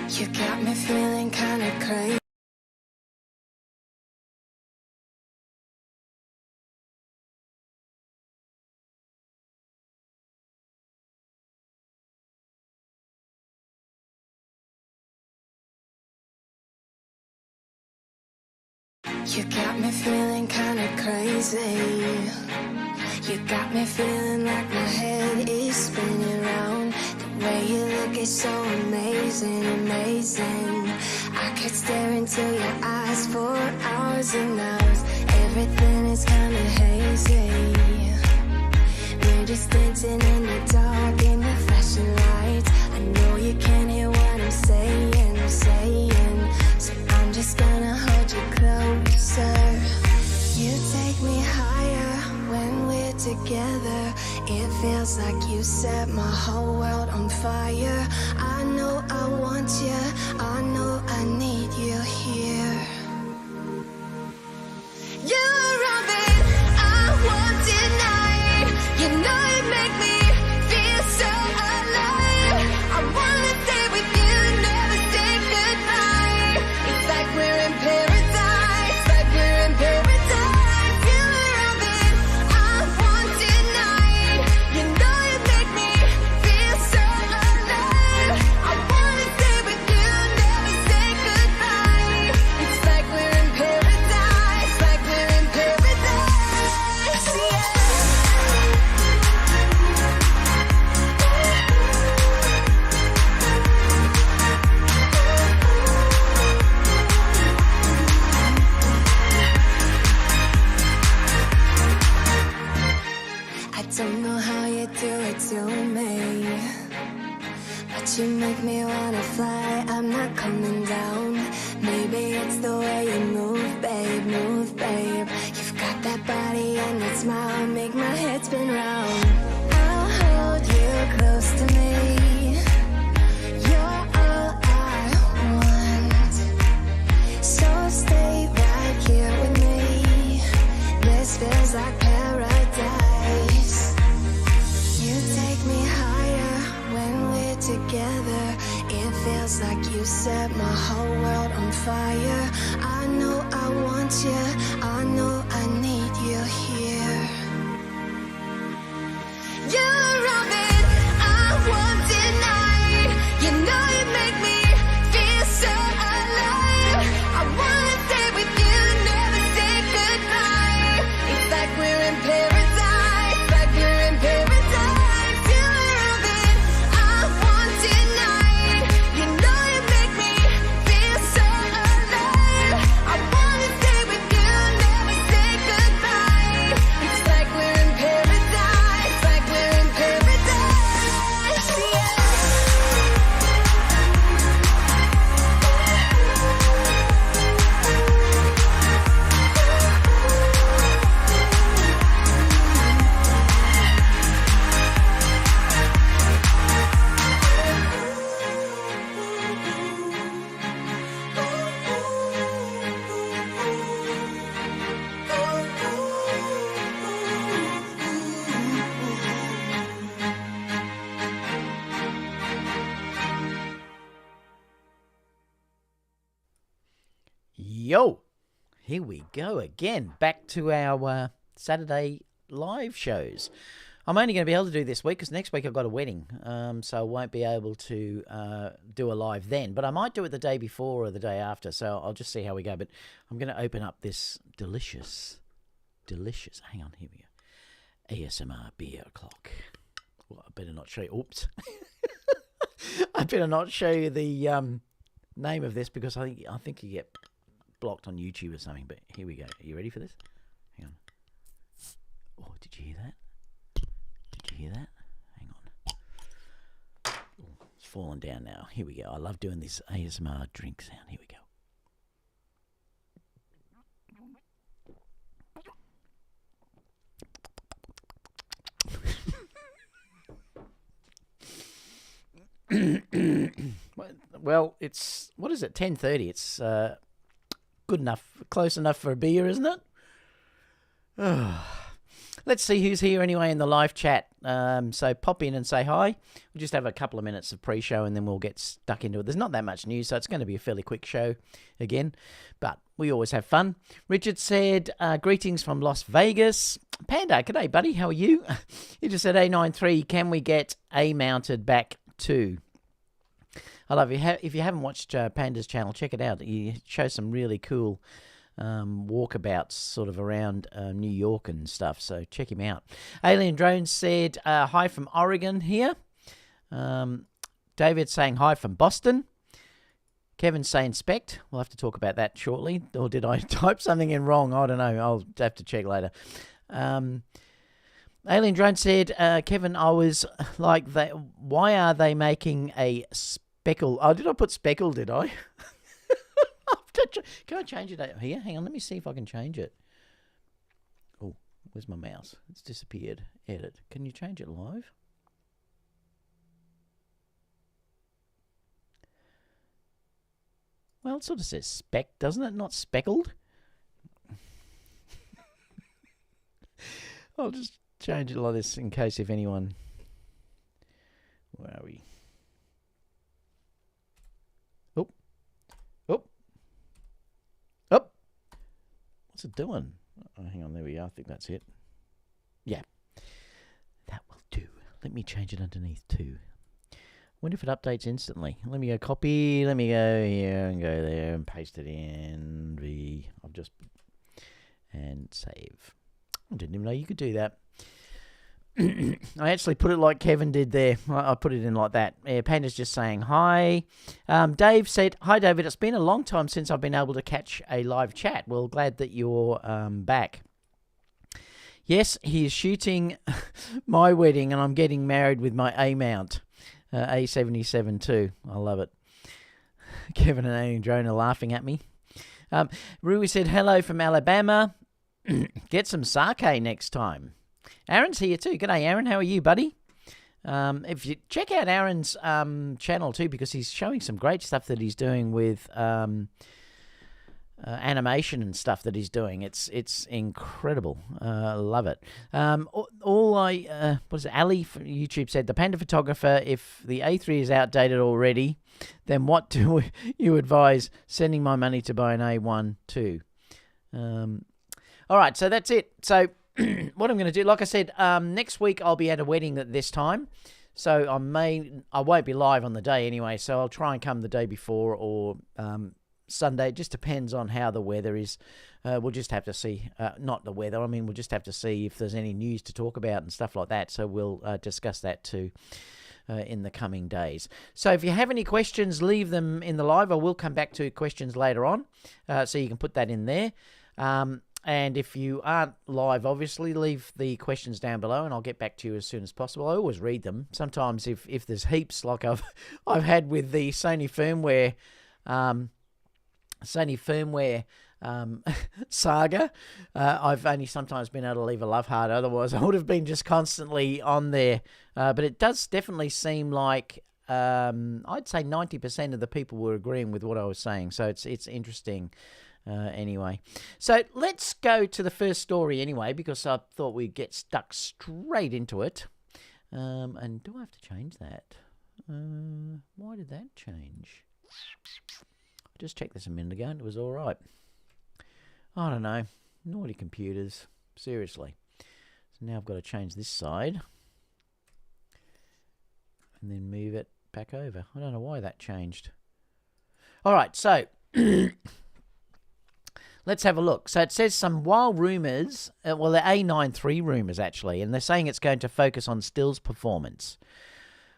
You got me feeling kinda crazy. You got me feeling kinda crazy. You got me feeling like my head is spinning round. The way you look is so amazing, amazing. I could stare into your eyes for hours and hours. Everything is kinda hazy. We're just dancing in the dark in the flashing lights. I know you can't hear what I'm saying, so I'm just gonna hold you closer. You take me higher when we're together. It feels like you set my whole world on fire. I know I want you, I know I need you here. You're Robin, I won't deny. You know you make me feel so alive. I wanna stay with you, never say goodbye. It's like we're in paradise, like we're in paradise. You're Robin, I won't deny. You know you make me feel so alive. I wanna stay with you, never say goodbye. It's like we're in paradise, like we're in paradise, yeah. I don't know how you do it to me, but you make me wanna fly. I'm not coming down. Maybe it's the way you move, babe, move, babe. You've got that body and that smile, make my head spin round. I'll hold you close to me. You're all I want, so stay right here with me. This feels like paradise. You take me higher when we're together. It feels like you set my whole world on fire. I know I want you, I know I need you here. You're Robin, I won't deny. You know you make me feel so alive. I wanna stay with you, never say goodbye. It's like we're in paradise, like we're in paradise. You're Robin, I won't deny. You know you make me feel so alive. I wanna stay with you, never say goodbye. It's like we're in paradise, like we're in paradise, yeah. Yo, here we go again, back to our Saturday live shows. I'm only going to be able to do this week because next week I've got a wedding, so I won't be able to do a live then. But I might do it the day before or the day after, so I'll just see how we go. But I'm going to open up this delicious, hang on, here we go, ASMR beer clock. Well, I better not show you, oops. I better not show you the name of this because I think you get blocked on YouTube or something, but here we go. Are you ready for this? Hang on. Oh, did you hear that? Did you hear that? Hang on. Oh, it's fallen down now. Here we go. I love doing this ASMR drink sound. Here we go. Well, it's, what is it, 10:30. It's good enough, close enough for a beer, isn't it? let's see who's here anyway in the live chat. So pop in and say hi. We'll just have a couple of minutes of pre-show and then we'll get stuck into it. There's not that much news, so it's going to be a fairly quick show again, but we always have fun. Richard said, greetings from Las Vegas. Panda, g'day, buddy. How are you? He just said, a9iii, can we get A-mounted back too? I love it. If you haven't watched Panda's channel, check it out. He shows some really cool walkabouts sort of around New York and stuff, so check him out. Alien Drones said, hi from Oregon here. David saying hi from Boston. Kevin's saying spec'd. We'll have to talk about that shortly. Or did I type something in wrong? I don't know. I'll have to check later. Alien Drone said, Kevin, I was like, why are they making a speckle? Oh, did I put speckle, did I? Can I change it out here? Hang on, let me see if I can change it. Oh, where's my mouse? It's disappeared. Edit. Can you change it live? Well, it sort of says spec, doesn't it? Not speckled. I'll just change it like this in case if anyone... Where are we? Oh. Oh. Oh. What's it doing? Oh, hang on, there we are. I think that's it. Yeah. That will do. Let me change it underneath too. Wonder if it updates instantly. Let me go copy. Let me go here and go there and paste it in. I've just... And save. I didn't even know you could do that. I actually put it like Kevin did there. I put it in like that. Yeah, Panda's just saying hi. Dave said, hi, David. It's been a long time since I've been able to catch a live chat. Well, glad that you're back. Yes, he is shooting my wedding and I'm getting married with my A-mount. A77 too. I love it. Kevin and Alien Drone are laughing at me. Rui said, hello from Alabama. Get some sake next time. Aaron's here too. G'day, Aaron. How are you, buddy? If you check out Aaron's channel too, because he's showing some great stuff that he's doing with animation and stuff that he's doing. It's incredible. Love it. What is it? Ali from YouTube said, the Panda photographer, if the A3 is outdated already, then what do you advise sending my money to buy an A1 too? All right, so that's it. So what I'm going to do, like I said, next week I'll be at a wedding at this time. So I won't be live on the day anyway, so I'll try and come the day before or Sunday. It just depends on how the weather is. We'll just have to see. Not the weather, I mean, we'll just have to see if there's any news to talk about and stuff like that. So we'll discuss that too in the coming days. So if you have any questions, leave them in the live. I will come back to questions later on, so you can put that in there. And if you aren't live, obviously, leave the questions down below and I'll get back to you as soon as possible. I always read them. Sometimes if there's heaps like I've had with the Sony firmware saga, I've only sometimes been able to leave a love heart. Otherwise, I would have been just constantly on there. But it does definitely seem like I'd say 90% of the people were agreeing with what I was saying. So it's interesting. Anyway, so let's go to the first story anyway, because I thought we'd get stuck straight into it. And do I have to change that? Why did that change? I just checked this a minute ago and it was all right. I don't know. Naughty computers. Seriously. So now I've got to change this side. And then move it back over. I don't know why that changed. All right, so... Let's have a look. So it says some wild rumours, well, they're A9iii rumours actually, and they're saying it's going to focus on stills performance,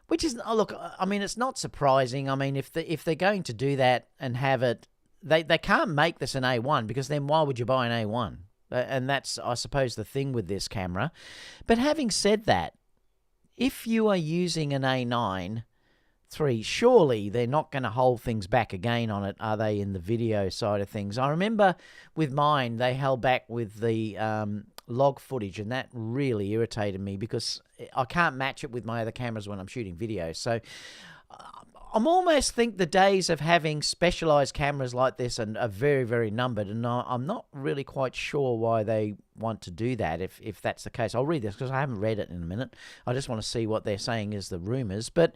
which is, oh, look, I mean, it's not surprising. I mean, if they're going to do that and have it, they can't make this an A1 because then why would you buy an A1? And that's, I suppose, the thing with this camera. But having said that, if you are using an A9 III, surely they're not going to hold things back again on it, are they, in the video side of things? I remember with mine, they held back with the log footage, and that really irritated me because I can't match it with my other cameras when I'm shooting video. So I'm almost think the days of having specialized cameras like this are very, very numbered, and I'm not really quite sure why they want to do that, if that's the case. I'll read this because I haven't read it in a minute. I just want to see what they're saying is the rumors. But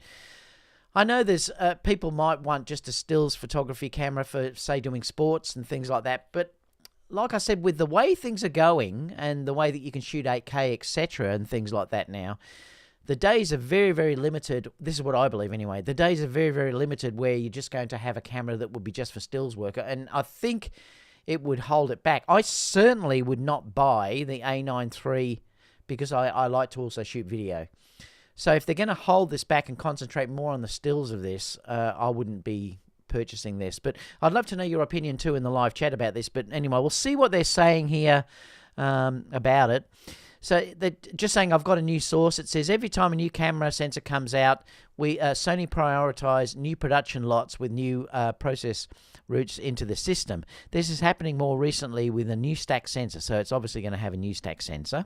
I know there's people might want just a stills photography camera for, say, doing sports and things like that. But like I said, with the way things are going and the way that you can shoot 8K, etc., and things like that now, the days are very, very limited. This is what I believe anyway. The days are very, very limited where you're just going to have a camera that would be just for stills work. And I think it would hold it back. I certainly would not buy the a9iii because I like to also shoot video. So if they're going to hold this back and concentrate more on the stills of this, I wouldn't be purchasing this. But I'd love to know your opinion too in the live chat about this. But anyway, we'll see what they're saying here about it. So they're just saying, I've got a new source. It says every time a new camera sensor comes out, Sony prioritize new production lots with new process routes into the system. This is happening more recently with a new stack sensor. So it's obviously going to have a new stack sensor.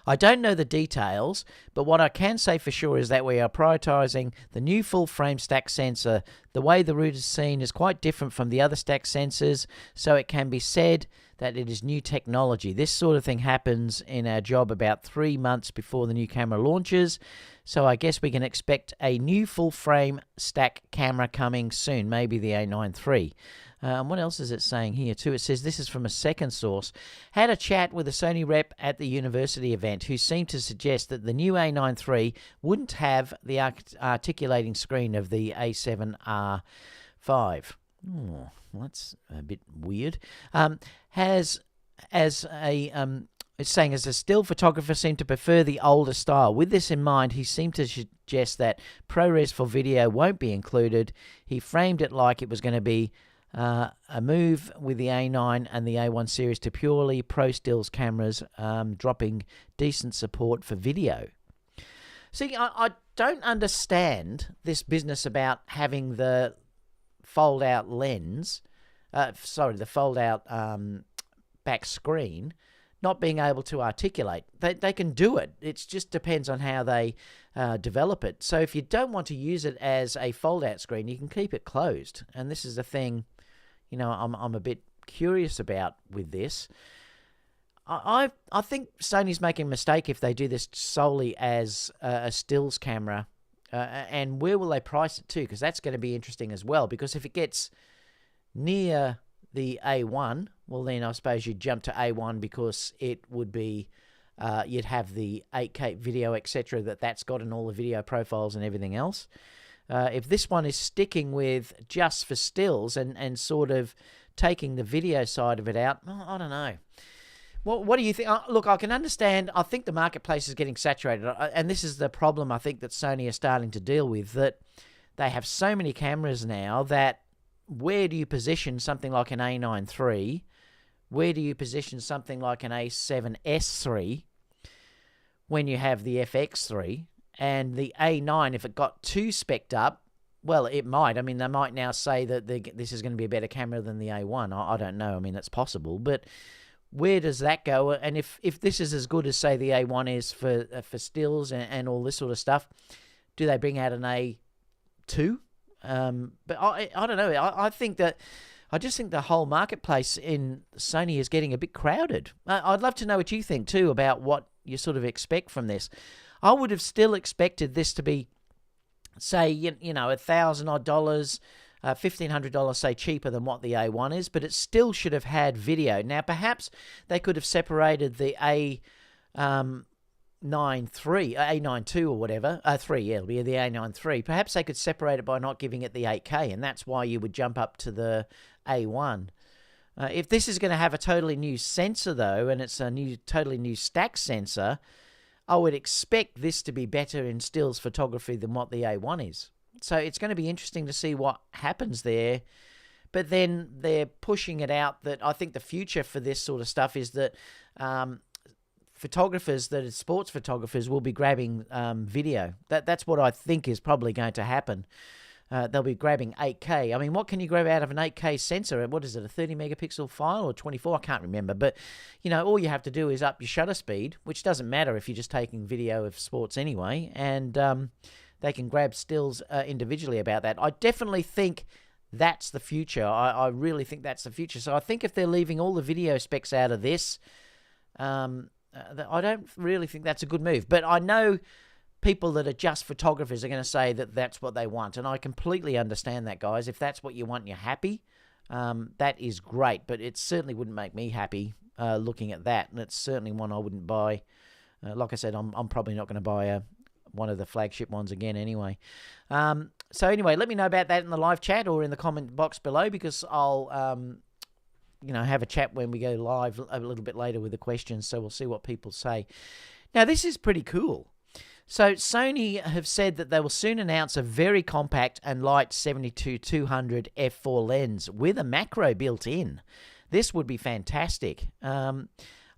I don't know the details, but what I can say for sure is that we are prioritizing the new full-frame stack sensor. The way the route is seen is quite different from the other stack sensors, so it can be said that it is new technology. This sort of thing happens in our job about 3 months before the new camera launches, so I guess we can expect a new full-frame stack camera coming soon, maybe the a9iii. What else is it saying here too? It says, this is from a second source. Had a chat with a Sony rep at the university event who seemed to suggest that the new a9iii wouldn't have the articulating screen of the a7R5. Oh, well, that's a bit weird. It's saying, as a still photographer, seemed to prefer the older style. With this in mind, he seemed to suggest that ProRes for video won't be included. He framed it like it was going to be a move with the A9 and the A1 series to purely pro stills cameras, dropping decent support for video. See, I don't understand this business about having the fold-out lens, the fold-out back screen, not being able to articulate. They can do it. It just depends on how they develop it. So if you don't want to use it as a fold-out screen, you can keep it closed. And this is the thing, you know, I'm a bit curious about with this. I think Sony's making a mistake if they do this solely as a stills camera. And where will they price it to? Because that's going to be interesting as well. Because if it gets near the A1, well, then I suppose you'd jump to A1 because it would be, you'd have the 8K video, etc. that's got in all the video profiles and everything else. If this one is sticking with just for stills and sort of taking the video side of it out, I don't know. What do you think? Look, I can understand. I think the marketplace is getting saturated. And this is the problem I think that Sony are starting to deal with, that they have so many cameras now that where do you position something like an a9iii? Where do you position something like an a7S3 when you have the FX3? And the A9, if it got too spec'd up, well, it might. I mean, they might now say that this is going to be a better camera than the A1. I don't know. I mean, that's possible. But where does that go? And if this is as good as, say, the A1 is for stills and all this sort of stuff, do they bring out an A2? But I don't know. I just think the whole marketplace in Sony is getting a bit crowded. I'd love to know what you think, too, about what you sort of expect from this. I would have still expected this to be, say, $1,000 odd, $1,500, say, cheaper than what the A1 is, but it still should have had video. Now, perhaps they could have separated the A9iii or whatever, 3, yeah, it'll be the A9iii. Perhaps they could separate it by not giving it the 8K, and that's why you would jump up to the A1. If this is going to have a totally new sensor, though, and it's a totally new stack sensor, I would expect this to be better in stills photography than what the A1 is. So it's going to be interesting to see what happens there. But then they're pushing it out that I think the future for this sort of stuff is that photographers, that is sports photographers, will be grabbing video. That's what I think is probably going to happen. They'll be grabbing 8K. I mean, what can you grab out of an 8K sensor? What is it, a 30 megapixel file or 24? I can't remember. But, all you have to do is up your shutter speed, which doesn't matter if you're just taking video of sports anyway. And they can grab stills individually about that. I definitely think that's the future. I really think that's the future. So I think if they're leaving all the video specs out of this, I don't really think that's a good move. But I know people that are just photographers are going to say that that's what they want. And I completely understand that, guys. If that's what you want and you're happy, that is great. But it certainly wouldn't make me happy looking at that. And it's certainly one I wouldn't buy. Like I said, I'm probably not going to buy one of the flagship ones again anyway. So anyway, let me know about that in the live chat or in the comment box below, because I'll have a chat when we go live a little bit later with the questions, so we'll see what people say. Now, this is pretty cool. So Sony have said that they will soon announce a very compact and light 70-200 f4 lens with a macro built in. This would be fantastic.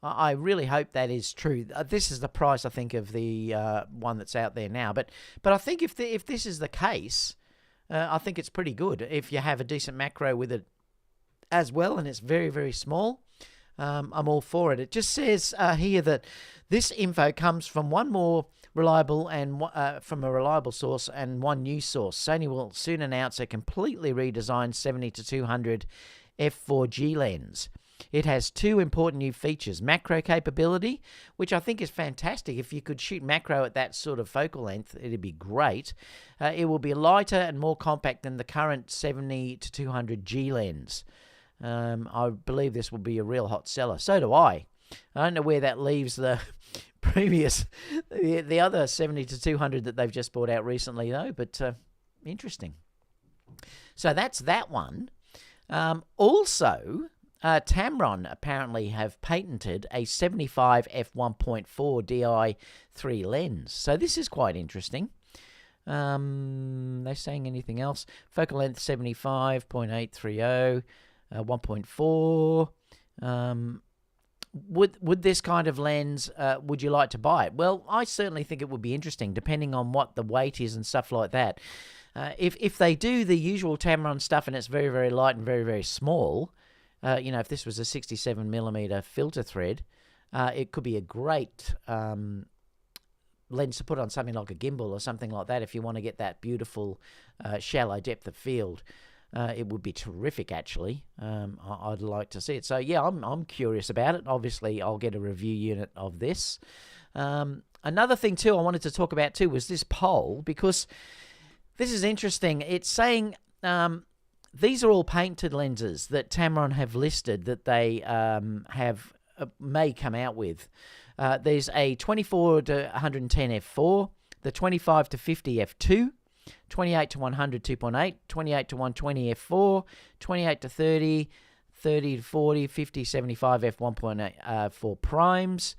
I really hope that is true. This is the price, I think, of the one that's out there now. But I think if this is the case, I think it's pretty good. If you have a decent macro with it as well, and it's very, very small, I'm all for it. It just says here that this info comes from one more reliable and from a reliable source and one news source. Sony will soon announce a completely redesigned 70-200 f4G lens. It has two important new features: macro capability, which I think is fantastic. If you could shoot macro at that sort of focal length, it'd be great. It will be lighter and more compact than the current 70-200G lens. I believe this will be a real hot seller. So do I. I don't know where that leaves the previous, the other 70-200 that they've just brought out recently, though, but interesting. So that's that one. Also, Tamron apparently have patented a 75 f1.4 Di3 lens. So this is quite interesting. They saying anything else? Focal length 75.830, 1.4. Would this kind of lens, would you like to buy it? Well, I certainly think it would be interesting, depending on what the weight is and stuff like that. If they do the usual Tamron stuff and it's very, very light and very, very small, if this was a 67mm filter thread, it could be a great lens to put on something like a gimbal or something like that if you want to get that beautiful shallow depth of field. It would be terrific, actually. I'd like to see it. So, yeah, I'm curious about it. Obviously, I'll get a review unit of this. Another thing, too, I wanted to talk about, too, was this poll, because this is interesting. It's saying these are all painted lenses that Tamron have listed that they may come out with. There's a 24-110 f4, the 25-50 f2, 28-100 2.8, 28-120 f4, 28-30, 30-40, 50, 75 f1.8 for primes.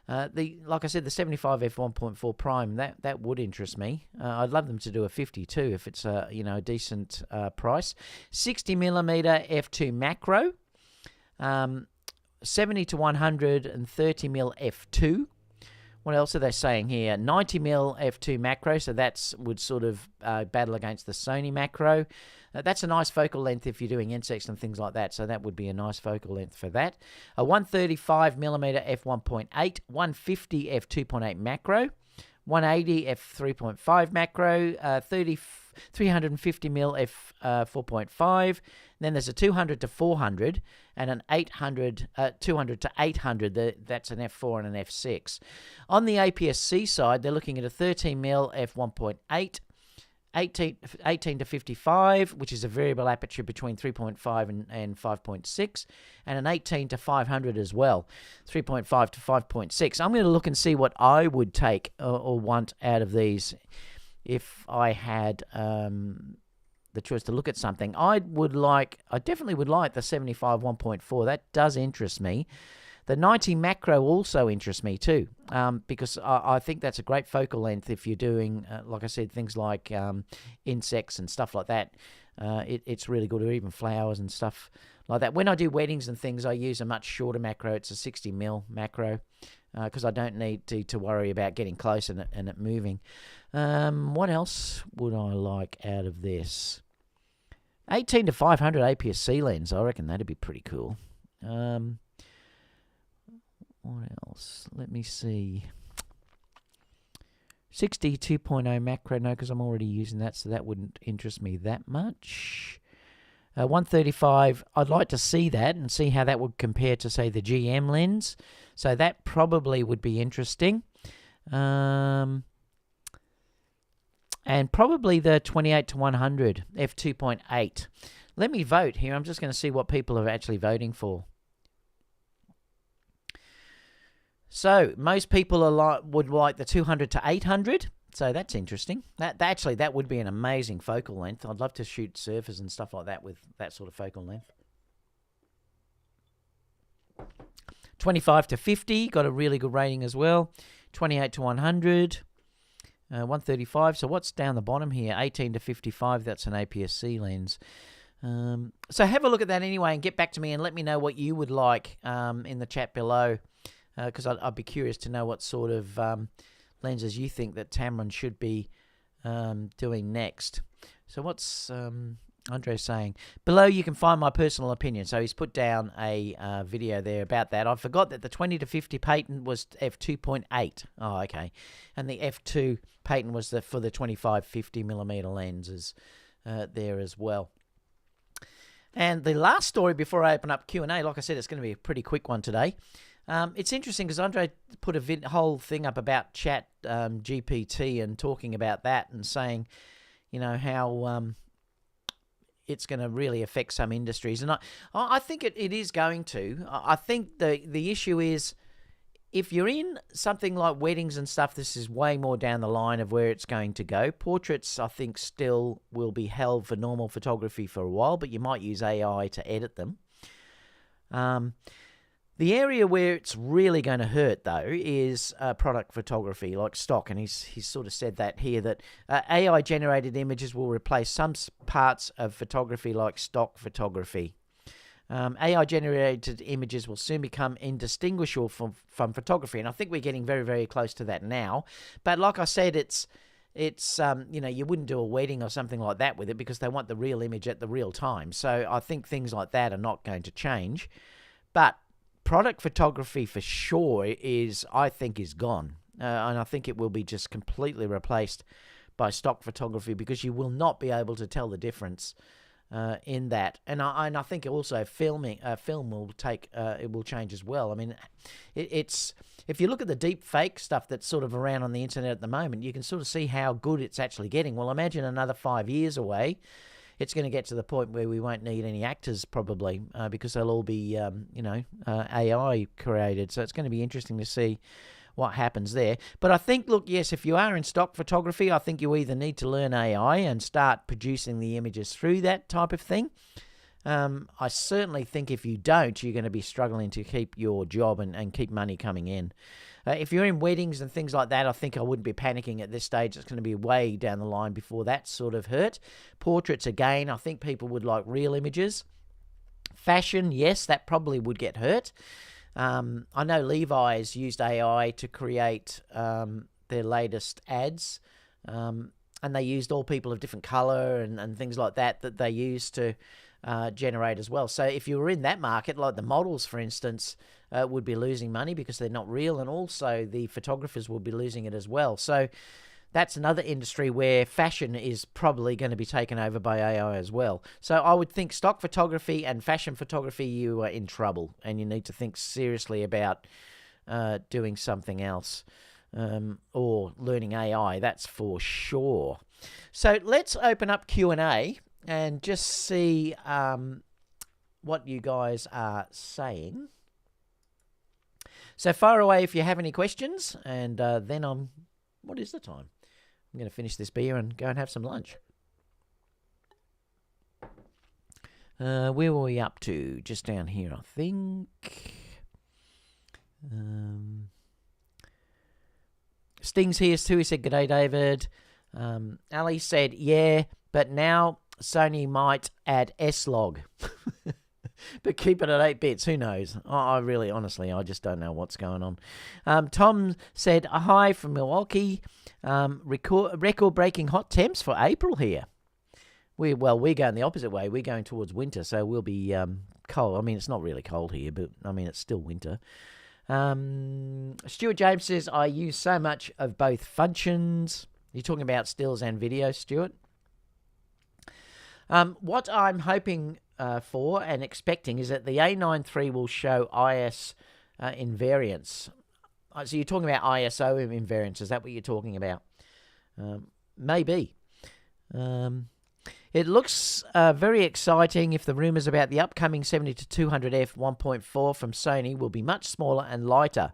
Like I said, the 75 f1.4 prime, that would interest me. I'd love them to do a 52 if it's a decent price. 60mm f2 macro, 70-100 and 30mm f2. What else are they saying here? 90mm f2 macro, so that would sort of battle against the Sony macro. That's a nice focal length if you're doing insects and things like that, so that would be a nice focal length for that. A 135mm f1.8, 150 f2.8 macro, 180 f3.5 macro, 350mm f4.5. Then there's a 200 to 400 and an 200 to 800. That's an f4 and an f6. On the APS-C side, they're looking at a 13mm f1.8, 18 to 55, which is a variable aperture between 3.5 and 5.6, and an 18 to 500 as well, 3.5 to 5.6. I'm going to look and see what I would take or want out of these if I had the choice to look at something. I definitely would like the 75 1.4. That does interest me. The 90 macro also interests me too, because I think that's a great focal length if you're doing, like I said, things like insects and stuff like that. It's really good, or even flowers and stuff like that. When I do weddings and things, I use a much shorter macro. It's a 60mm macro, because I don't need to worry about getting close and it moving. What else would I like out of this? 18 to 500 APS-C lens. I reckon that'd be pretty cool. What else? Let me see. 60 2.0 macro, no, because I'm already using that, so that wouldn't interest me that much. 135, I'd like to see that and see how that would compare to, say, the GM lens. So that probably would be interesting. And probably the 28 to 100 f2.8. Let me vote here. I'm just going to see what people are actually voting for. So most people would like the 200 to 800. So that's interesting. That would be an amazing focal length. I'd love to shoot surfers and stuff like that with that sort of focal length. 25 to 50 got a really good rating as well. 28 to 100. 135. So what's down the bottom here? 18 to 55. That's an APS-C lens. So have a look at that anyway and get back to me and let me know what you would like in the chat below, because I'd be curious to know what sort of lenses you think that Tamron should be doing next. So what's Andre saying? Below you can find my personal opinion. So he's put down a video there about that. I forgot that the 20 to 50 patent was f2.8. Oh, okay. And the f2 patent was for the 25-50 millimeter lenses there as well. And the last story before I open up Q&A, like I said, it's going to be a pretty quick one today. It's interesting because Andre put a whole thing up about Chat GPT and talking about that and saying, you know, how it's going to really affect some industries. And I think it is going to. I think the issue is if you're in something like weddings and stuff, this is way more down the line of where it's going to go. Portraits, I think, still will be held for normal photography for a while, but you might use AI to edit them. The area where it's really going to hurt, though, is product photography, like stock. And he's sort of said that here, that AI-generated images will replace some parts of photography like stock photography. AI-generated images will soon become indistinguishable from photography. And I think we're getting very, very close to that now. But like I said, it's you know, you wouldn't do a wedding or something like that with it because they want the real image at the real time. So I think things like that are not going to change. But product photography for sure I think is gone. And I think it will be just completely replaced by stock photography because you will not be able to tell the difference in that. And I think also film will it will change as well. I mean, it's if you look at the deep fake stuff that's sort of around on the internet at the moment, you can sort of see how good it's actually getting. Well, imagine another 5 years away, it's going to get to the point where we won't need any actors probably because they'll all be, AI created. So it's going to be interesting to see what happens there. But I think, look, yes, if you are in stock photography, I think you either need to learn AI and start producing the images through that type of thing. I certainly think if you don't, you're going to be struggling to keep your job and keep money coming in. If you're in weddings and things like that, I think I wouldn't be panicking at this stage. It's going to be way down the line before that sort of hurt. Portraits, again, I think people would like real images. Fashion, yes, that probably would get hurt. I know Levi's used AI to create their latest ads, and they used all people of different color and things like that they used to generate as well. So if you were in that market, like the models, for instance, would be losing money because they're not real, and also the photographers will be losing it as well. So that's another industry where fashion is probably going to be taken over by AI as well. So I would think stock photography and fashion photography, you are in trouble, and you need to think seriously about doing something else or learning AI, that's for sure. So let's open up Q&A and just see what you guys are saying. So fire away if you have any questions, and then what is the time? I'm going to finish this beer and go and have some lunch. Where were we up to? Just down here, I think. Sting's here too. He said, "G'day, David." Ali said, "Yeah, but now Sony might add S-Log." But keep it at 8 bits. Who knows? I really, honestly, I just don't know what's going on. Tom said, "Hi from Milwaukee. Record-breaking hot temps for April here." We're going the opposite way. We're going towards winter, so we'll be cold. I mean, it's not really cold here, but I mean, it's still winter. Stuart James says, I use so much of both functions. You're talking about stills and video, Stuart. What I'm hoping for and expecting is that the a9iii will show IS invariance. So you're talking about ISO invariance. Is that what you're talking about? Maybe. It looks very exciting if the rumours about the upcoming 70-200f 1.4 from Sony will be much smaller and lighter,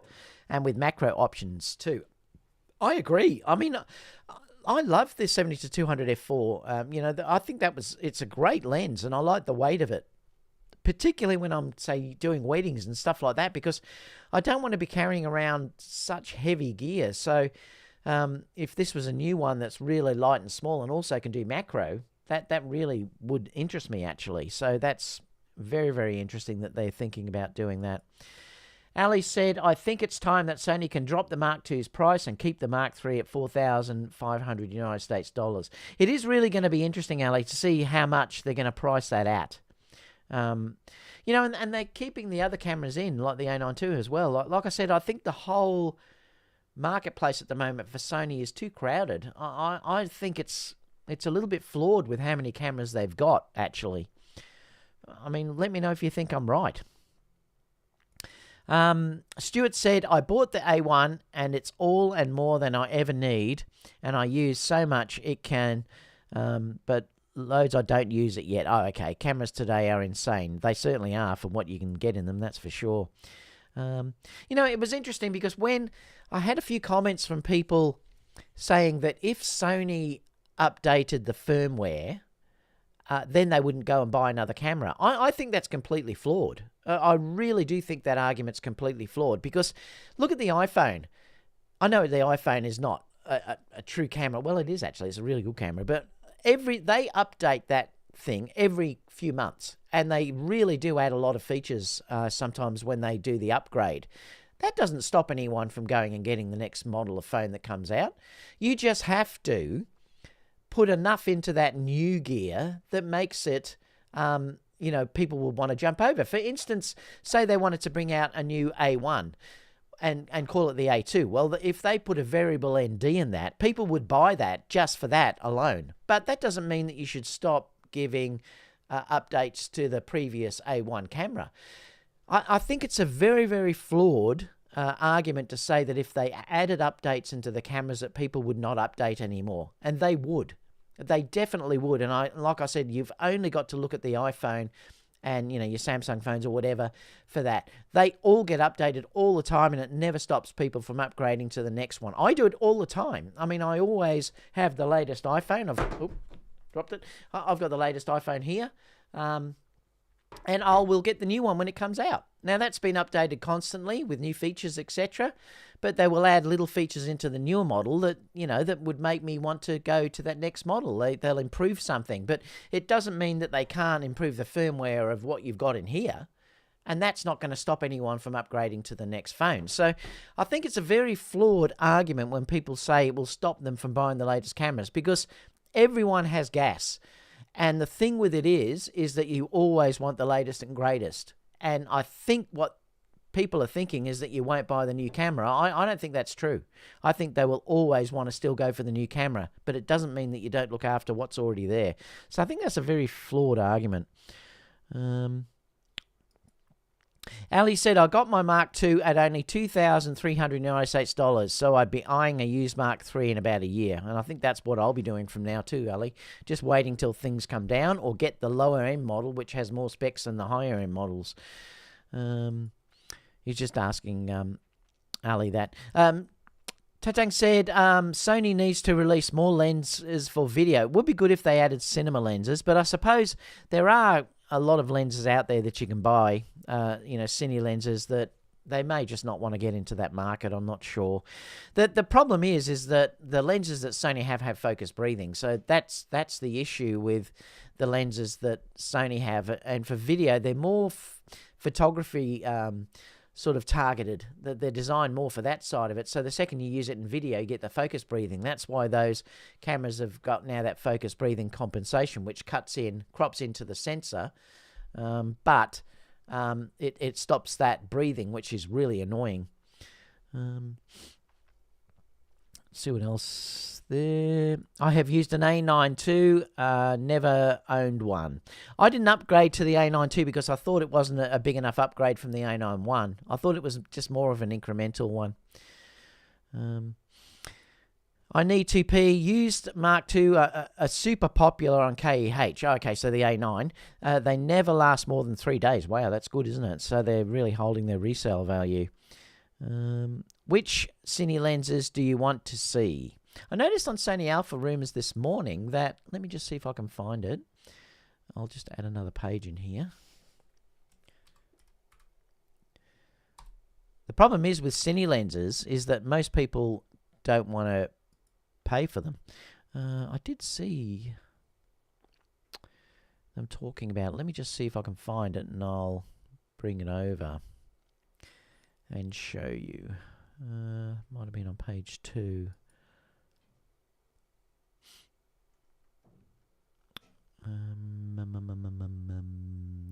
and with macro options too. I agree. I mean, I love this 70-200 f4. I think it's a great lens, and I like the weight of it, particularly when I'm, say, doing weddings and stuff like that, because I don't want to be carrying around such heavy gear. So if this was a new one that's really light and small and also can do macro, that really would interest me, actually. So that's very, very interesting that they're thinking about doing that. Ali said, I think it's time that Sony can drop the Mark II's price and keep the Mark III at $4,500 United States dollars. It is really going to be interesting, Ali, to see how much they're going to price that at. And they're keeping the other cameras in, like the a9iii as well. Like I said, I think the whole marketplace at the moment for Sony is too crowded. I think it's a little bit flawed with how many cameras they've got, actually. I mean, let me know if you think I'm right. Stuart said, I bought the A1 and it's all and more than I ever need, and I use so much it can, but loads I don't use it yet. Oh, okay. Cameras today are insane. They certainly are from what you can get in them, that's for sure. It was interesting because when I had a few comments from people saying that if Sony updated the firmware, then they wouldn't go and buy another camera. I think that's completely flawed. I really do think that argument's completely flawed, because look at the iPhone. I know the iPhone is not a true camera. Well, it is actually. It's a really good camera. But they update that thing every few months, and they really do add a lot of features sometimes when they do the upgrade. That doesn't stop anyone from going and getting the next model of phone that comes out. You just have to put enough into that new gear that makes it, people will want to jump over. For instance, say they wanted to bring out a new A1 and call it the A2. Well, if they put a variable ND in that, people would buy that just for that alone. But that doesn't mean that you should stop giving updates to the previous A1 camera. I think it's a very, very flawed argument to say that if they added updates into the cameras that people would not update anymore. And they would. They definitely would. And like I said, you've only got to look at the iPhone and, your Samsung phones or whatever for that. They all get updated all the time, and it never stops people from upgrading to the next one. I do it all the time. I mean, I always have the latest iPhone. Dropped it. I've got the latest iPhone here. And we'll get the new one when it comes out. Now, that's been updated constantly with new features, etc. But they will add little features into the newer model that, that would make me want to go to that next model. They'll improve something. But it doesn't mean that they can't improve the firmware of what you've got in here. And that's not going to stop anyone from upgrading to the next phone. So I think it's a very flawed argument when people say it will stop them from buying the latest cameras, because everyone has gas. And the thing with it is that you always want the latest and greatest. And I think what people are thinking is that you won't buy the new camera. I don't think that's true. I think they will always want to still go for the new camera, but it doesn't mean that you don't look after what's already there. So I think that's a very flawed argument. Ali said, I got my Mark II at only $2,300 so I'd be eyeing a used Mark III in about a year. And I think that's what I'll be doing from now too, Ali. Just waiting till things come down, or get the lower end model, which has more specs than the higher end models. He's just asking Ali that. Tatang said, Sony needs to release more lenses for video. It would be good if they added cinema lenses, but I suppose there are a lot of lenses out there that you can buy, Cine Lenses, that they may just not want to get into that market. I'm not sure. The problem is that the lenses that Sony have focus breathing. So that's the issue with the lenses that Sony have. And for video, they're more photography sort of targeted. They're designed more for that side of it. So the second you use it in video, you get the focus breathing. That's why those cameras have got now that focus breathing compensation, which crops into the sensor, but it stops that breathing, which is really annoying. See what else there. I have used an a9iii, never owned one. I didn't upgrade to the a9iii because I thought it wasn't a big enough upgrade from the a9iii. I thought it was just more of an incremental one. a9iii used Mark II, a super popular on KEH. Okay, so the A9. They never last more than 3 days. Wow, that's good, isn't it? So they're really holding their resale value. Which Cine Lenses do you want to see? I noticed on Sony Alpha Rumors this morning that, let me just see if I can find it. I'll just add another page in here. The problem is with Cine Lenses is that most people don't want to pay for them. I did see them talking about it. Let me just see if I can find it and I'll bring it over and show you. Might have been on page 2.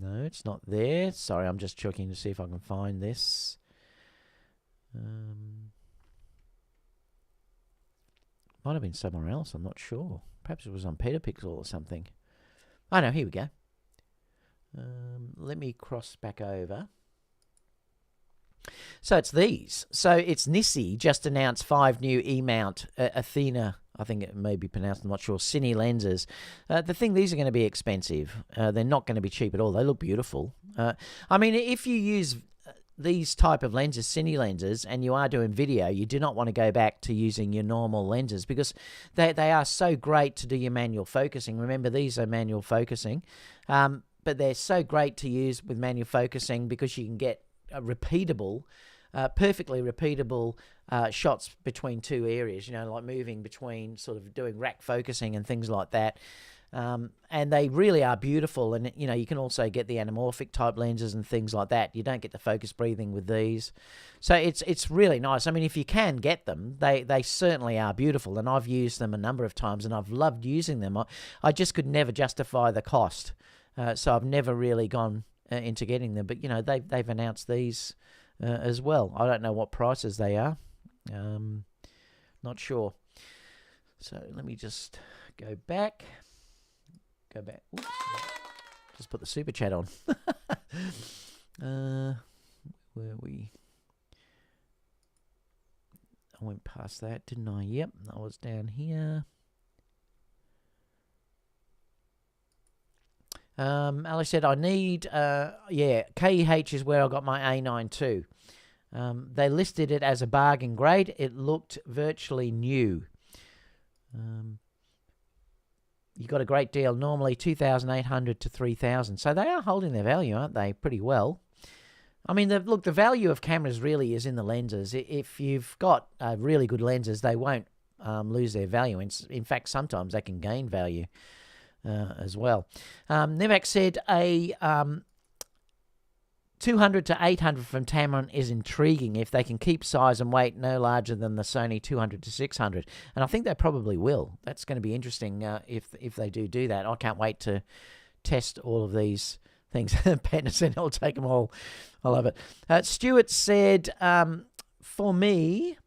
No, it's not there. Sorry, I'm just checking to see if I can find this. Might have been somewhere else, I'm not sure. Perhaps it was on Petapixel or something. Oh no, here we go. Let me cross back over. So it's these. So it's a9iii just announced 5 new E-mount Athena, I think it may be pronounced, I'm not sure, Cine Lenses. These are going to be expensive. They're not going to be cheap at all. They look beautiful. I mean, if you use these type of lenses, Cine Lenses, and you are doing video, you do not want to go back to using your normal lenses because they are so great to do your manual focusing. Remember, these are manual focusing, but they're so great to use with manual focusing because you can get perfectly repeatable shots between 2 areas, like moving between, sort of doing rack focusing and things like that. And they really are beautiful. And, you can also get the anamorphic type lenses and things like that. You don't get the focus breathing with these. So it's really nice. I mean, if you can get them, they certainly are beautiful. And I've used them a number of times and I've loved using them. I just could never justify the cost. So I've never really gone into getting them. But, they've announced these as well. I don't know what prices they are. Not sure. So let me just go back. Oops. Just put the super chat on. Where were we? I went past that, didn't I? Yep, I was down here. Alice said, I need, KEH is where I got my a9iii. They listed it as a bargain grade. It looked virtually new. You got a great deal, normally 2,800 to 3,000. So they are holding their value, aren't they? Pretty well. I mean, the value of cameras really is in the lenses. If you've got really good lenses, they won't lose their value. In fact, sometimes they can gain value as well. Nevak said a 200 to 800 from Tamron is intriguing if they can keep size and weight no larger than the Sony 200 to 600. And I think they probably will. That's going to be interesting if they do that. I can't wait to test all of these things. Panda said, I'll take them all. I love it. Stuart said, for me,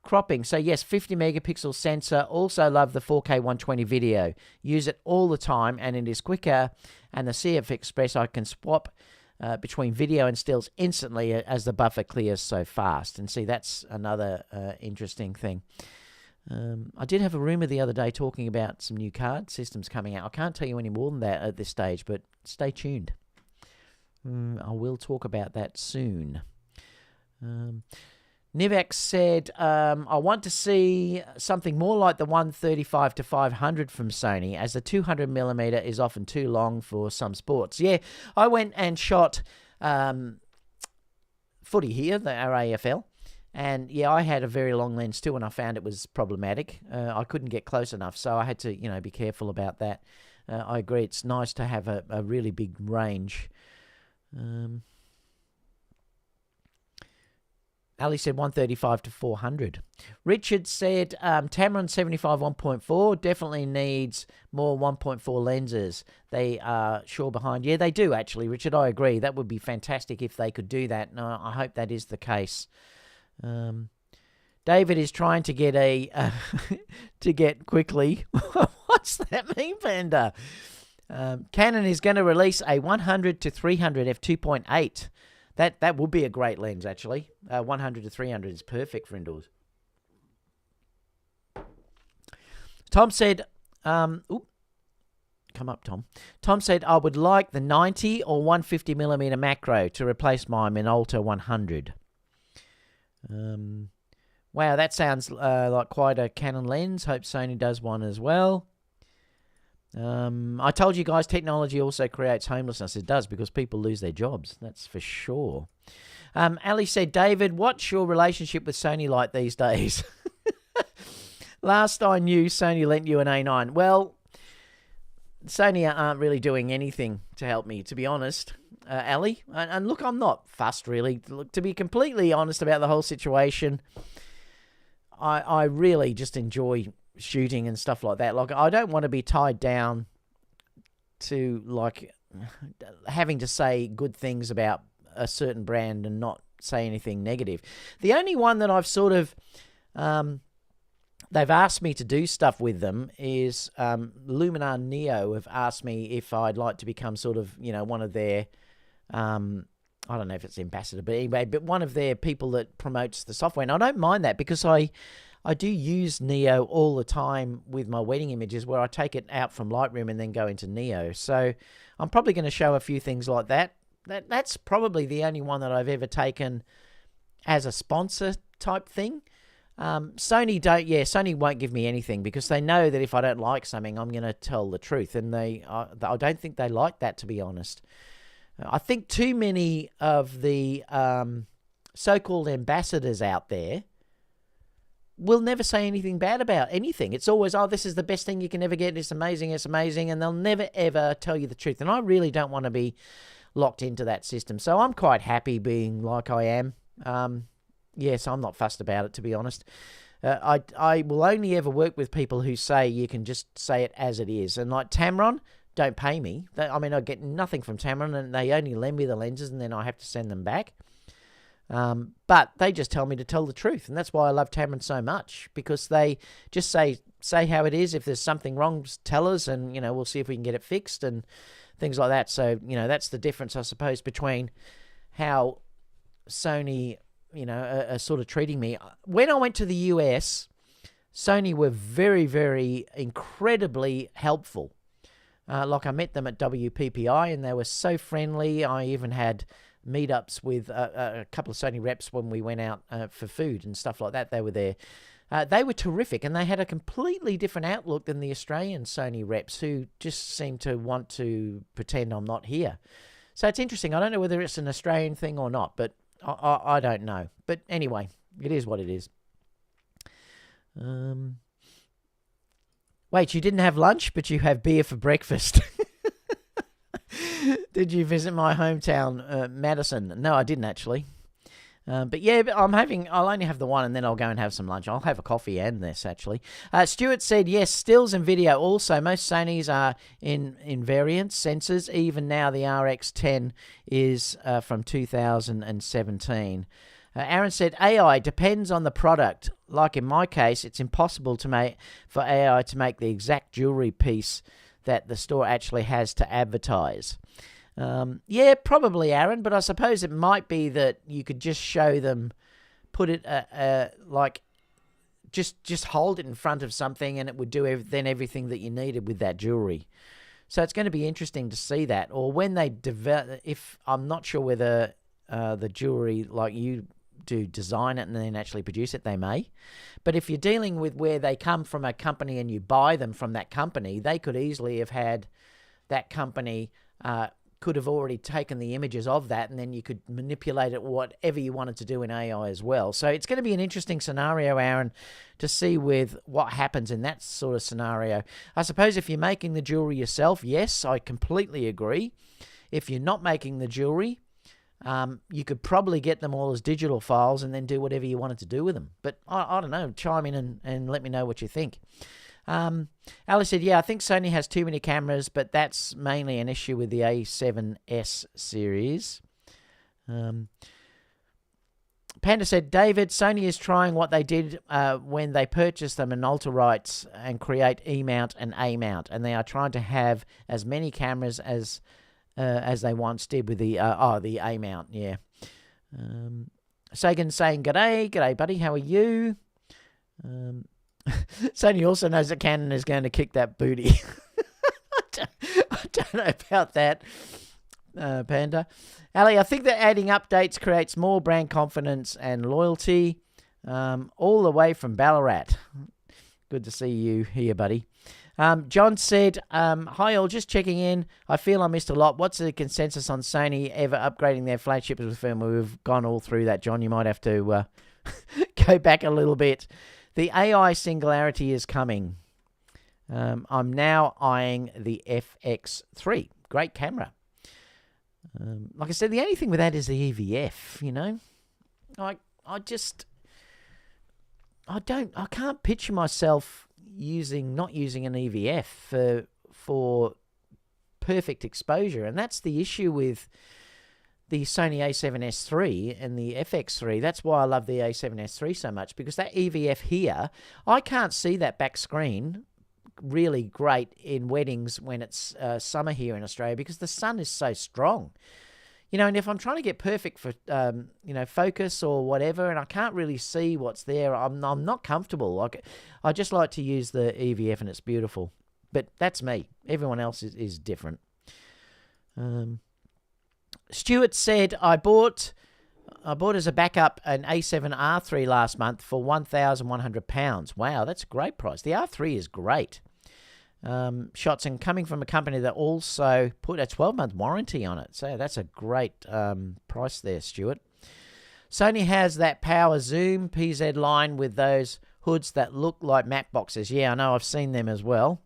cropping. So yes, 50 megapixel sensor. Also love the 4K 120 video. Use it all the time and it is quicker. And the CF Express, I can swap between video and stills instantly as the buffer clears so fast. And see, that's another interesting thing. I did have a rumor the other day talking about some new card systems coming out. I can't tell you any more than that at this stage, but stay tuned. I will talk about that soon. Nivek said, I want to see something more like the 135 to 500 from Sony, as the 200mm is often too long for some sports. Yeah, I went and shot footy here, our AFL, and yeah, I had a very long lens too, and I found it was problematic. I couldn't get close enough, so I had to, be careful about that. I agree, it's nice to have a really big range. Ali said 135 to 400. Richard said Tamron 75 1.4 definitely needs more 1.4 lenses. They are sure behind. Yeah, they do actually, Richard. I agree. That would be fantastic if they could do that. And I hope that is the case. David is trying to get to get quickly. What's that mean, Panda? Canon is going to release a 100 to 300 f2.8. That would be a great lens, actually. 100 to 300 is perfect for indoors. Tom said, come up, Tom. Tom said, I would like the 90 or 150mm macro to replace my Minolta 100. Wow, that sounds like quite a Canon lens. Hope Sony does one as well. I told you guys technology also creates homelessness. It does, because people lose their jobs. That's for sure. Ali said, David, what's your relationship with Sony like these days? Last I knew, Sony lent you an A9. Well, Sony aren't really doing anything to help me, to be honest, Ali. And look, I'm not fussed, really. Look, to be completely honest about the whole situation, I really just enjoy shooting and stuff like that. Like, I don't want to be tied down to, like, having to say good things about a certain brand and not say anything negative. The only one that I've sort of they've asked me to do stuff with them is Luminar Neo have asked me if I'd like to become sort of, one of their I don't know if it's ambassador, but anyway, but one of their people that promotes the software. And I don't mind that, because I do use Neo all the time with my wedding images, where I take it out from Lightroom and then go into Neo. So I'm probably going to show a few things like that. That's probably the only one that I've ever taken as a sponsor type thing. Sony won't give me anything, because they know that if I don't like something, I'm going to tell the truth. And I don't think they like that, to be honest. I think too many of the so-called ambassadors out there will never say anything bad about anything. It's always, this is the best thing you can ever get. It's amazing. And they'll never, ever tell you the truth. And I really don't want to be locked into that system. So I'm quite happy being like I am. Yes, I'm not fussed about it, to be honest. I will only ever work with people who say you can just say it as it is. And like Tamron, don't pay me. I get nothing from Tamron, and they only lend me the lenses, and then I have to send them back. But they just tell me to tell the truth, and that's why I love Tamron so much, because they just say how it is. If there's something wrong, just tell us, and we'll see if we can get it fixed and things like that. So that's the difference, I suppose, between how Sony are sort of treating me. When I went to the US, Sony were very, very incredibly helpful. Like, I met them at WPPI, and they were so friendly. I even had meetups with a couple of Sony reps when we went out for food and stuff like that. They were there. They were terrific, and they had a completely different outlook than the Australian Sony reps, who just seem to want to pretend I'm not here. So it's interesting. I don't know whether it's an Australian thing or not, but I don't know. But anyway, it is what it is. Wait, you didn't have lunch, but you have beer for breakfast. Did you visit my hometown, Madison? No, I didn't actually. But yeah, I'll only have the one, and then I'll go and have some lunch. I'll have a coffee and this, actually. Stuart said, yes, stills and video also. Most Sonys are in invariant sensors. Even now, the RX10 is from 2017. Aaron said, AI depends on the product. Like in my case, it's impossible for AI to make the exact jewelry piece that the store actually has to advertise. Yeah, probably, Aaron, but I suppose it might be that you could just show them, put it just hold it in front of something, and it would do then everything that you needed with that jewelry. So it's going to be interesting to see that. Or when they develop, if I'm not sure whether the jewelry, like you do, design it and then actually produce it, they may. But if you're dealing with where they come from a company and you buy them from that company, they could easily have had that company could have already taken the images of that, and then you could manipulate it whatever you wanted to do in AI as well. So it's going to be an interesting scenario, Aaron, to see with what happens in that sort of scenario. I suppose if you're making the jewelry yourself, yes, I completely agree. If you're not making the jewelry, You could probably get them all as digital files and then do whatever you wanted to do with them. But I don't know. Chime in and let me know what you think. Alice said, yeah, I think Sony has too many cameras, but that's mainly an issue with the A7S series. Panda said, David, Sony is trying what they did when they purchased them in ultra-rights and create E-mount and A-mount, and they are trying to have as many cameras as they once did with the A-mount, yeah. Sagan saying, g'day, buddy, how are you? Sony also knows that Canon is going to kick that booty. I don't know about that, Panda. Ali, I think that adding updates creates more brand confidence and loyalty, all the way from Ballarat. Good to see you here, buddy. John said, hi all, just checking in. I feel I missed a lot. What's the consensus on Sony ever upgrading their flagships with firmware? We've gone all through that, John. You might have to go back a little bit. The AI Singularity is coming. I'm now eyeing the FX3. Great camera. Like I said, the only thing with that is the EVF, you know. I can't picture myself not using an EVF for perfect exposure, and that's the issue with the Sony a7S III and the FX3. That's why I love the a7S III so much, because that EVF here, I can't see that back screen really great in weddings when it's summer here in Australia, because the sun is so strong. You know, and if I'm trying to get perfect for, focus or whatever, and I can't really see what's there, I'm not comfortable. I just like to use the EVF, and it's beautiful. But that's me. Everyone else is different. Stuart said, I bought as a backup an A7 R3 last month for £1,100. Wow, that's a great price. The R3 is great. Shots, and coming from a company that also put a 12-month warranty on it. So that's a great price there, Stuart. Sony has that power zoom PZ line with those hoods that look like Mac boxes. Yeah, I know. I've seen them as well.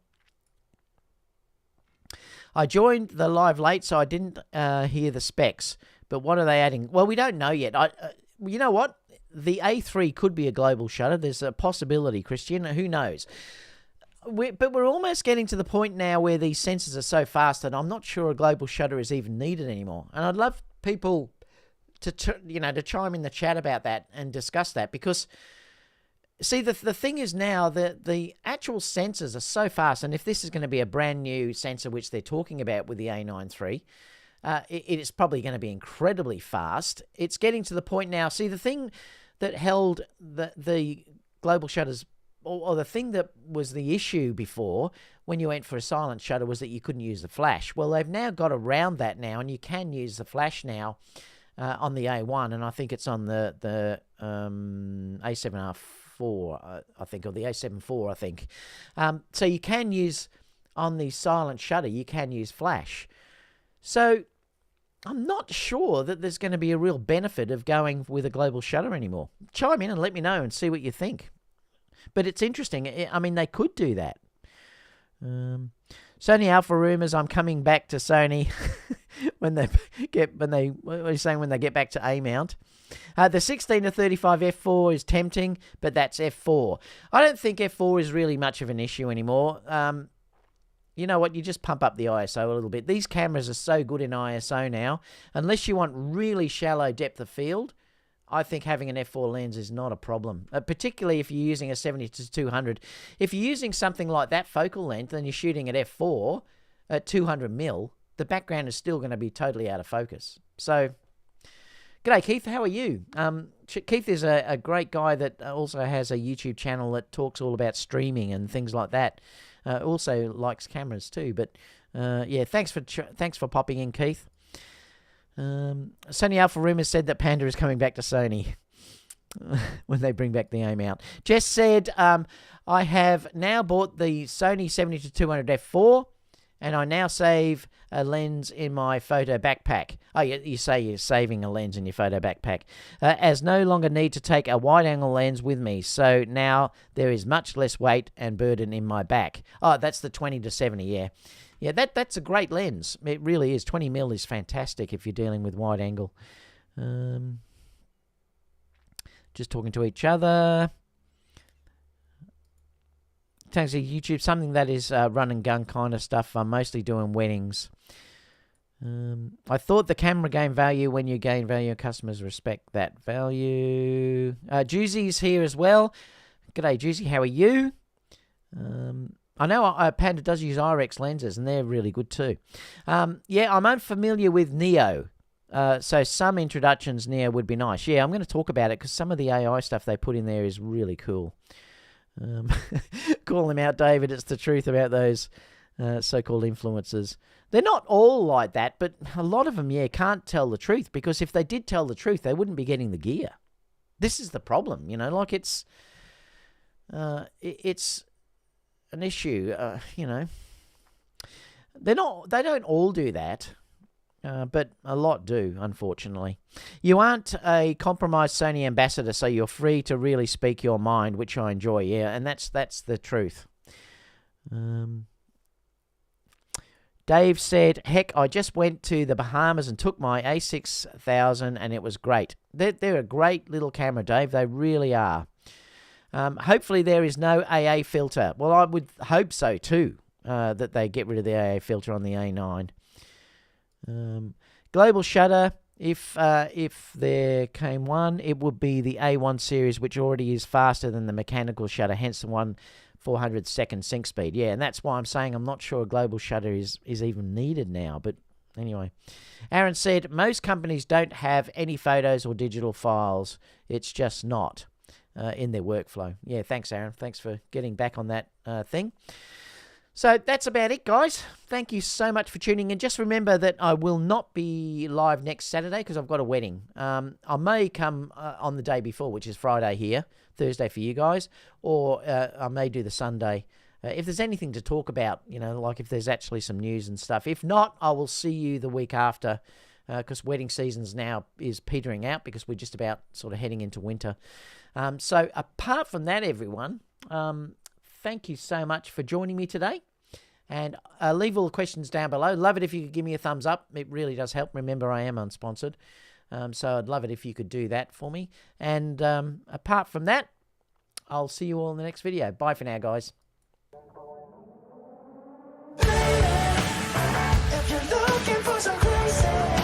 I joined the live late, so I didn't hear the specs. But what are they adding? Well, we don't know yet. You know what? The A3 could be a global shutter. There's a possibility, Christian. Who knows? But we're almost getting to the point now where these sensors are so fast that I'm not sure a global shutter is even needed anymore. And I'd love people to chime in the chat about that and discuss that, because see, the thing is now that the actual sensors are so fast, and if this is going to be a brand new sensor, which they're talking about with the a9iii, it is probably going to be incredibly fast. It's getting to the point now. See, the thing that held the global shutters, or the thing that was the issue before when you went for a silent shutter, was that you couldn't use the flash. Well, they've now got around that now, and you can use the flash now on the A1, and I think it's on the A7R4, I think, or the A7 IV, I think. So you can use, on the silent shutter, you can use flash. So I'm not sure that there's going to be a real benefit of going with a global shutter anymore. Chime in and let me know and see what you think. But it's interesting. I mean, they could do that. Sony Alpha rumors, I'm coming back to Sony when they get back to A mount. The 16 to 35 f4 is tempting, but that's f4. I don't think f4 is really much of an issue anymore. You know what? You just pump up the ISO a little bit. These cameras are so good in ISO now. Unless you want really shallow depth of field, I think having an f4 lens is not a problem, particularly if you're using a 70 to 200. If you're using something like that focal length and you're shooting at f4 at 200 mil, the background is still going to be totally out of focus. So, g'day, Keith. How are you? Keith is a great guy that also has a YouTube channel that talks all about streaming and things like that. Also likes cameras too. But yeah, thanks for popping in, Keith. Sony Alpha Rumors said that Panda is coming back to Sony when they bring back the A mount. Jess said, I have now bought the Sony 70 to 200 f4, and I now save a lens in my photo backpack. Oh, you say you're saving a lens in your photo backpack. As no longer need to take a wide-angle lens with me, so now there is much less weight and burden in my back. Oh, that's the 20 to 70, yeah. Yeah, that's a great lens. It really is. 20mm is fantastic if you're dealing with wide angle. Just talking to each other. Thanks to YouTube, something that is run and gun kind of stuff. I'm mostly doing weddings. I thought the camera gained value when you gain value. Customers respect that value. Juicy's here as well. G'day, Juicy. How are you? I know Panda does use IRX lenses, and they're really good too. Yeah, I'm unfamiliar with Neo. So some introductions Neo would be nice. Yeah, I'm going to talk about it because some of the AI stuff they put in there is really cool. Call him out, David. It's the truth about those so-called influencers. They're not all like that, but a lot of them, can't tell the truth, because if they did tell the truth, they wouldn't be getting the gear. This is the problem, like it's an issue, They don't all do that, but a lot do, unfortunately. You aren't a compromised Sony ambassador, so you're free to really speak your mind, which I enjoy, and that's the truth. Dave said, heck, I just went to the Bahamas and took my A6000 and it was great. They're a great little camera, Dave. They really are. Hopefully there is no AA filter. Well, I would hope so too, that they get rid of the AA filter on the A9. Global shutter, if there came one, it would be the A1 series, which already is faster than the mechanical shutter, hence the 1/400-second sync speed. Yeah, and that's why I'm saying I'm not sure a global shutter is even needed now. But anyway, Aaron said, most companies don't have any photos or digital files. It's just not in their workflow. Yeah, thanks, Aaron. Thanks for getting back on that thing. So that's about it, guys. Thank you so much for tuning in. Just remember that I will not be live next Saturday because I've got a wedding. I may come on the day before, which is Friday here, Thursday for you guys, or I may do the Sunday. If there's anything to talk about, like if there's actually some news and stuff. If not, I will see you the week after, because wedding seasons now is petering out because we're just about sort of heading into winter. So apart from that, everyone, thank you so much for joining me today. And leave all the questions down below. Love it if you could give me a thumbs up. It really does help. Remember, I am unsponsored. So I'd love it if you could do that for me. And apart from that, I'll see you all in the next video. Bye for now, guys. If you're looking for some crazy